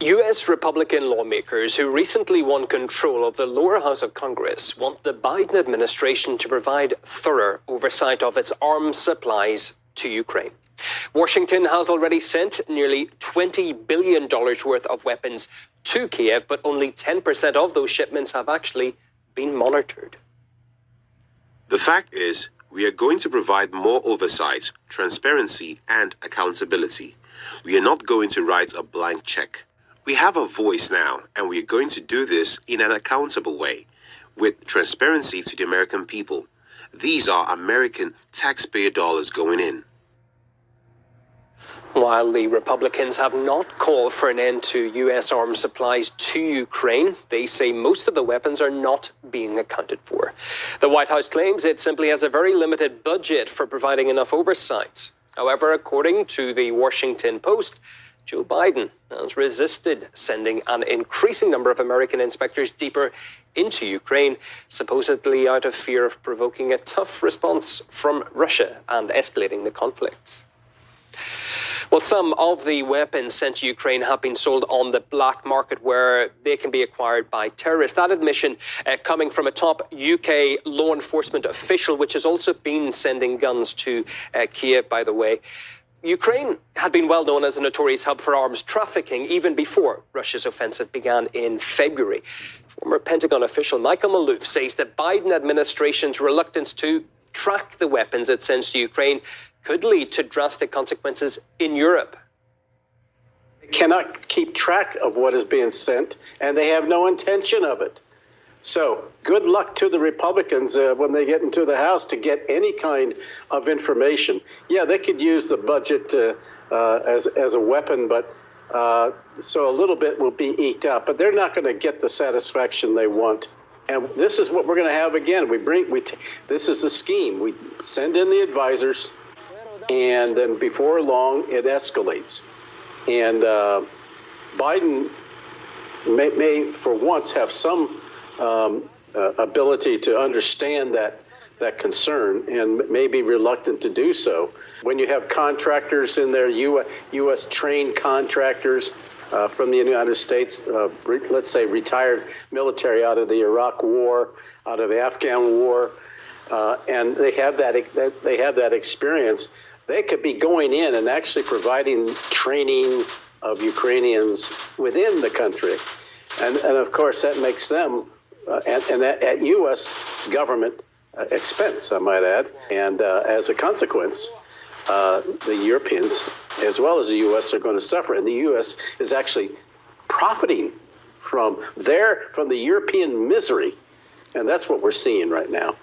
U.S. Republican lawmakers who recently won control of the lower house of Congress want the Biden administration to provide thorough oversight of its arms supplies to Ukraine. Washington has already sent nearly $20 billion worth of weapons to Kiev, but only 10% of those shipments have actually been monitored. The fact is, we are going to provide more oversight, transparency, and accountability. We are not going to write a blank check. We have a voice now, and we are going to do this in an accountable way, with transparency to the American people. These are American taxpayer dollars going in. While the Republicans have not called for an end to U.S. arms supplies to Ukraine, they say most of the weapons are not being accounted for. The White House claims it simply has a very limited budget for providing enough oversight. However, according to the Washington Post, Joe Biden has resisted sending an increasing number of American inspectors deeper into Ukraine, supposedly out of fear of provoking a tough response from Russia and escalating the conflict. Well, some of the weapons sent to Ukraine have been sold on the black market where they can be acquired by terrorists. That admission coming from a top UK law enforcement official, which has also been sending guns to Kiev, by the way. Ukraine had been well known as a notorious hub for arms trafficking even before Russia's offensive began in February. Former Pentagon official Michael Maloof says the Biden administration's reluctance to track the weapons it sends to Ukraine could lead to drastic consequences in Europe. They cannot keep track of what is being sent, and they have no intention of it. So good luck to the Republicans when they get into the House to get any kind of information. Yeah, they could use the budget as a weapon, but so a little bit will be eked out, but they're not going to get the satisfaction they want. And this is what we're going to have again. This is the scheme. We send in the advisors, and then before long, it escalates. And Biden may for once have some ability to understand that concern and may be reluctant to do so. When you have contractors in there, U.S. trained contractors from the United States, let's say retired military out of the Iraq War, out of the Afghan War, and they have that experience. They could be going in and actually providing training of Ukrainians within the country. And of course, that makes them, at U.S. government expense, I might add. And as a consequence, the Europeans, as well as the U.S., are going to suffer. And the U.S. is actually profiting from the European misery. And that's what we're seeing right now.